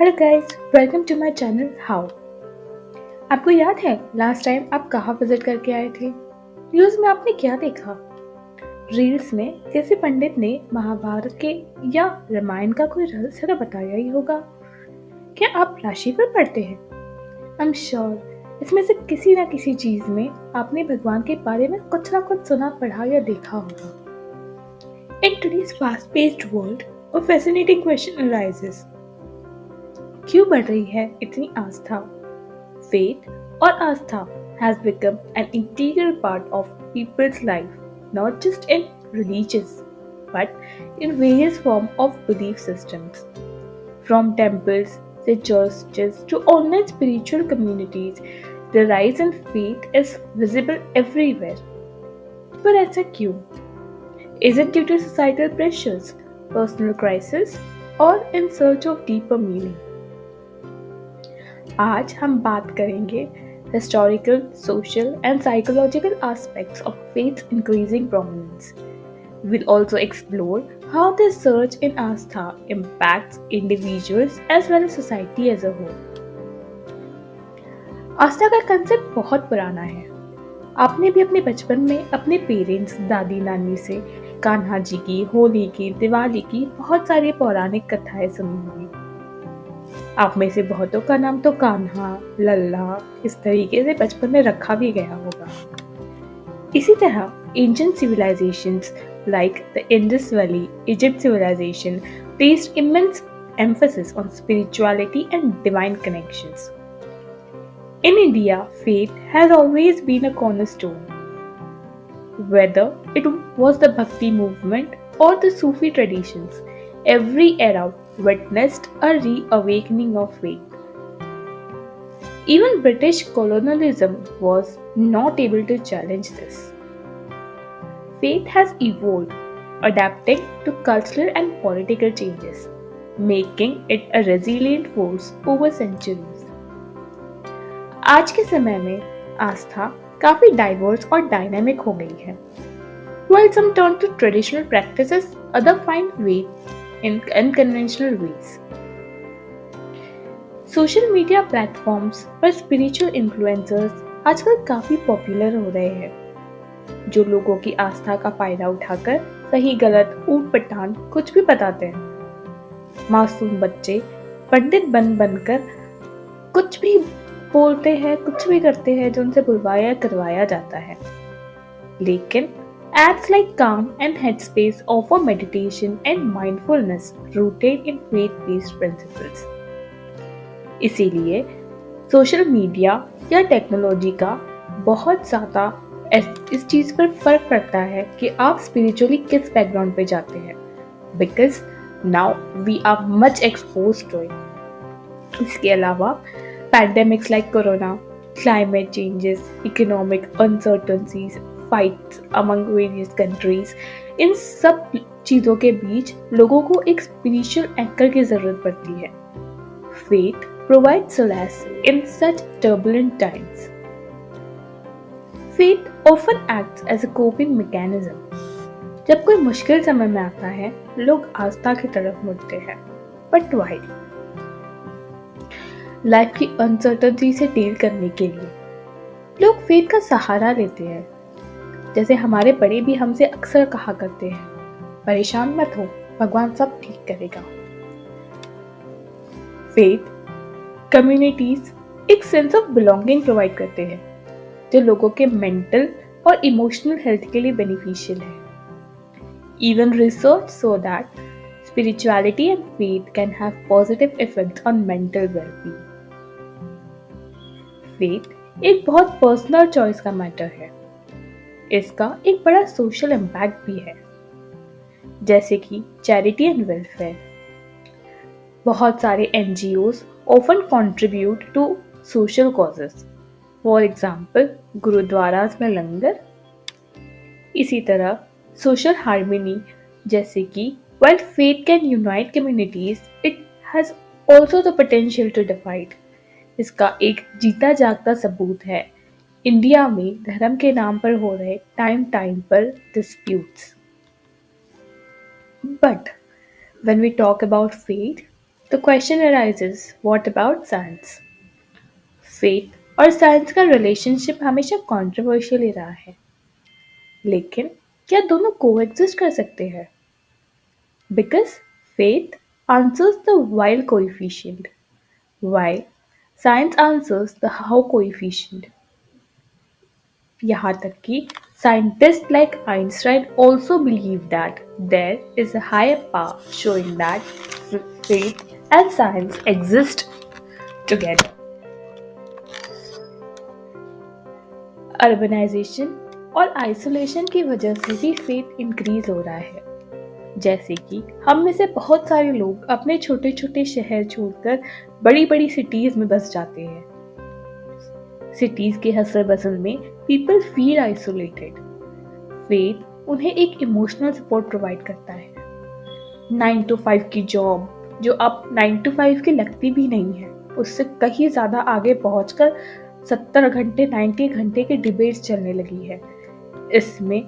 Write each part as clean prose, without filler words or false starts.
Hello guys, welcome to my channel how. आपको याद है लास्ट टाइम आप कहाँ विजिट करके आए थे? न्यूज़ में आपने क्या देखा? रील्स में किसी पंडित ने महाभारत के या रामायण का कोई रहस्य तो बताया ही होगा। क्या आप राशि पर पढ़ते हैं? आई एम श्योर इसमें से किसी ना किसी चीज में आपने भगवान के बारे में कुछ ना कुछ सुना, पढ़ा या देखा होगा। In today's fast-paced world, a fascinating question arises. क्यों बढ़ रही है इतनी आस्था? Faith or Astha has become an integral part of people's life, not just in religions, but in various forms of belief systems. From temples to churches to online spiritual communities, the rise in faith is visible everywhere. पर ऐसा क्यों? Is it due to societal pressures, personal crisis, or in search of deeper meaning? आज हम बात करेंगे historical, social and psychological aspects of faith's increasing prominence. We'll also explore how this surge in Astha impacts individuals as well as society as a whole. आस्था का concept बहुत पुराना है। आपने भी अपने बचपन में अपने पेरेंट्स, दादी नानी से कान्हा जी की, होली की, दिवाली की बहुत सारी पौराणिक कथाएं सुनी होंगी। आप में से बहुतों का नाम तो कान्हा, लल्ला इस तरीके से बचपन में रखा भी गया होगा। इसी तरह ancient civilizations like the Indus Valley Egypt civilization placed immense emphasis on spirituality and divine connections. In India, faith has always been a cornerstone. Whether it was the Bhakti movement or the Sufi traditions, every era witnessed a reawakening of faith. Even British colonialism was not able to challenge this. Faith has evolved, adapting to cultural and political changes, making it a resilient force over centuries. आज के समय में आस्था काफी diverse और dynamic हो गई है. While some turn to traditional practices, others find way in unconventional ways. Social media platforms पर स्पिरिचुअल इन्फ्लुएंसर्स आजकल काफी पॉपुलर हो रहे हैं, जो लोगों की आस्था का फायदा उठाकर सही गलत ऊट पटांग कुछ भी बताते हैं. मासूम बच्चे पंडित बनकर कुछ भी बोलते हैं, कुछ भी करते हैं जो उनसे बुलवाया करवाया जाता है. लेकिन apps like Calm and Headspace offer meditation and mindfulness rooted in faith-based principles. इसीलिए सोशल मीडिया या टेक्नोलॉजी का बहुत ज़्यादा इस चीज़ पर फर्क पड़ता है कि आप स्पिरिचुअली किस बैकग्राउंड पे जाते हैं, because now we are much expose to it. इसके अलावा pandemics like corona, climate changes, economic uncertainties, fights among various countries, इन सब चीज़ों के बीच लोगों को एक स्पिरिचुअल एंकर की ज़रूरत पड़ती है. Faith provides solace in such turbulent times. Faith often acts as a coping mechanism. जब कोई मुश्किल समय में आता है, लोग आस्था की तरफ मुड़ते हैं. But why? लाइफ की अनसर्टेनिटी से डील करने के लिए लोग फेथ का सहारा लेते हैं. जैसे हमारे बड़े भी हमसे अक्सर कहा करते हैं, परेशान मत हो, भगवान सब ठीक करेगा. फेथ कम्युनिटीज एक सेंस ऑफ बिलोंगिंग प्रोवाइड करते हैं, जो लोगों के मेंटल और इमोशनल हेल्थ के लिए बेनिफिशियल है. Even research show that spirituality and faith can have positive effects on mental wellbeing. Faith एक बहुत पर्सनल चॉइस का मैटर है. इसका एक बड़ा सोशल इम्पैक्ट भी है, जैसे कि चैरिटी एंड वेलफेयर. बहुत सारे NGOs often contribute to social causes. For example, गुरुद्वारास में लंगर. इसी तरह social harmony, जैसे कि while faith can unite communities, it has also the potential to divide. इसका एक जीता जागता सबूत है इंडिया में धर्म के नाम पर हो रहे टाइम पर disputes. But when we talk about faith, The question arises, what about science? Faith और साइंस का रिलेशनशिप हमेशा कंट्रोवर्शियल ही रहा है, लेकिन क्या दोनों कोएग्जिस्ट कर सकते हैं? Because faith answers the while coefficient, while science answers the how coefficient. यहाँ तक कि scientists like Einstein also believe that there is a higher power showing that faith and science exist together. Urbanisation और isolation की वजह से भी faith increase हो रहा है। जैसे कि हम में से बहुत सारे लोग अपने छोटे छोटे शहर छोड़कर बड़ी बड़ी सिटीज में बस जाते हैं। सिटीज के हसल बसल में पीपल फील आइसोलेटेड। फेथ उन्हें एक इमोशनल सपोर्ट प्रोवाइड करता है। 9 to 5 की जॉब जो अब 9 to 5 की लगती भी नहीं है, उससे कहीं ज़्यादा आगे पहुंचकर 70 घंटे 90 घंटे की डिबेट्स चलने लगी है। इसमें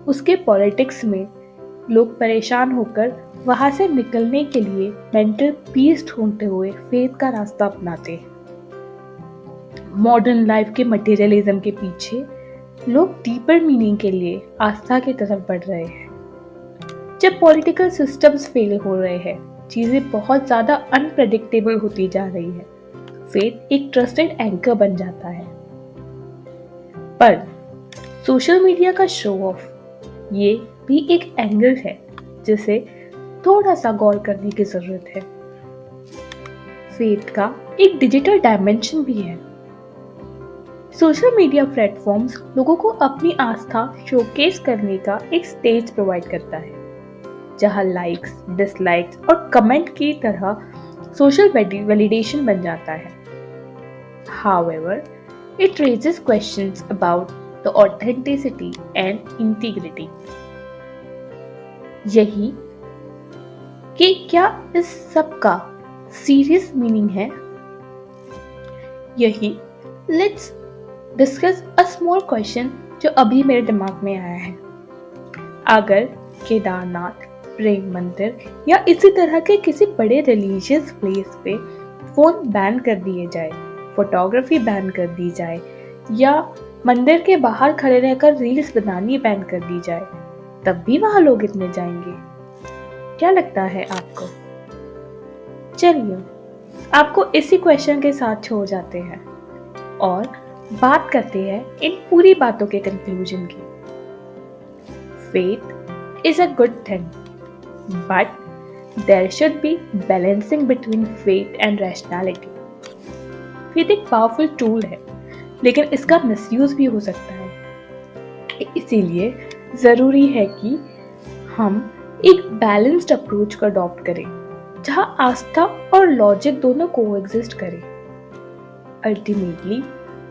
उसके पॉलिटिक्स में लोग परेशान होकर वहां से निकलने के लिए मेंटल पीस ढूंढते हुए फेथ का रास्ता अपनाते हैं। मॉडर्न लाइफ के मटेरियलिज्म के पीछे लोग डीपर मीनिंग के लिए आस्था की तरफ बढ़ रहे हैं। जब पॉलिटिकल सिस्टम्स फेल हो रहे हैं, चीजें बहुत ज्यादा अनप्रेडिक्टेबल होती जा रही है, फेथ एक ट्रस्टेड एंकर बन जाता है। पर सोशल मीडिया का शो ऑफ ये भी एक एंगल है जिसे थोड़ा सा गौर करने की जरूरत है। फेथ का एक डिजिटल डायमेंशन भी है। सोशल मीडिया प्लेटफॉर्म्स लोगों को अपनी आस्था शोकेस करने का एक स्टेज प्रोवाइड करता है, जहां लाइक्स, डिसलाइक्स और कमेंट की तरह सोशल वैलिडेशन बन जाता है। However, it raises questions about the authenticity and integrity. यही कि क्या इस सब का सीरियस मीनिंग है? यही let's discuss a small question जो अभी मेरे दिमाग में आया है। अगर केदारनाथ, प्रेम मंदिर या इसी तरह के किसी बड़े रिलीजियस प्लेस पे फोन बैन कर दिए जाए, फोटोग्राफी बैन कर दी जाए या मंदिर के बाहर खड़े रहकर रील्स बनानी बैन कर दी जाए, तब भी वहां लोग इतने जाएंगे? क्या लगता है आपको? चलिए आपको इसी क्वेश्चन के साथ छोड़ जाते हैं और बात करते हैं इन पूरी बातों के कंक्लूजन की। Faith is a good thing, but there should be balancing between faith and rationality. Faith एक पावरफुल टूल है, लेकिन इसका मिसयूज भी हो सकता है। इसीलिए जरूरी है कि हम एक बैलेंस्ड अप्रोच को अडॉप्ट करें, जहां आस्था और लॉजिक दोनों कोएग्जिस्ट करें। अल्टीमेटली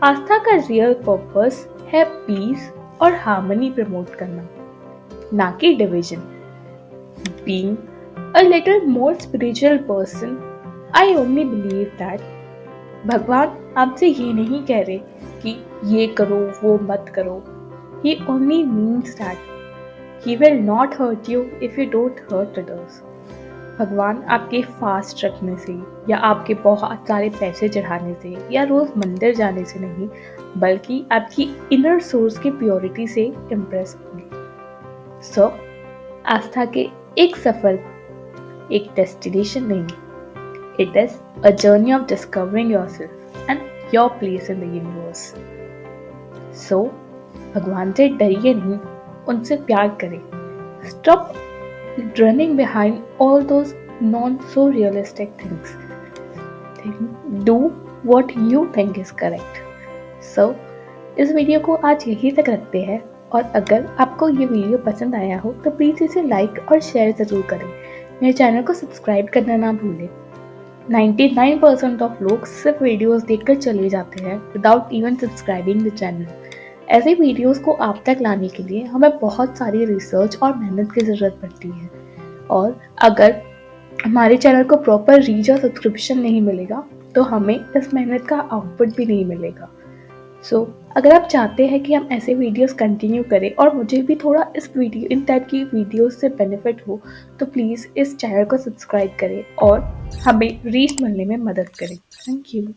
आस्था का रियल पर्पस है पीस और हार्मनी प्रमोट करना, ना कि division. Being a little more spiritual person, I only believe that भगवान आपसे ये नहीं कह रहे कि ये करो वो मत करो। He only means that He will not hurt you if you don't hurt others. भगवान आपके फास्ट रखने से या आपके बहुत सारे पैसे चढ़ाने से या रोज मंदिर जाने से नहीं, बल्कि आपकी इनर सोर्स की प्योरिटी से इम्प्रेस होंगे। सो आस्था के एक सफर एक डेस्टिनेशन नहीं, it is a journey of discovering yourself and your place in the universe. So भगवान से डरिए नहीं, उनसे प्यार करें। Stop running behind all those non so realistic things. Do what you think is correct. So इस video को आज यहीं तक रखते हैं, और अगर आपको ये वीडियो पसंद आया हो तो प्लीज़ इसे लाइक और शेयर ज़रूर करें। मेरे चैनल को सब्सक्राइब करना ना भूलें। 99% ऑफ लोग सिर्फ वीडियोस देखकर चले जाते हैं without even subscribing the channel. ऐसे वीडियोस को आप तक लाने के लिए हमें बहुत सारी रिसर्च और मेहनत की ज़रूरत पड़ती है, और अगर हमारे चैनल को प्रॉपर रीच और सब्सक्रिप्शन नहीं मिलेगा तो हमें इस मेहनत का आउटपुट भी नहीं मिलेगा। अगर आप चाहते हैं कि हम ऐसे वीडियोस कंटिन्यू करें और मुझे भी थोड़ा इन टाइप की वीडियोस से बेनिफिट हो, तो प्लीज़ इस चैनल को सब्सक्राइब करें और हमें रीच मिलने में मदद करें। Thank you.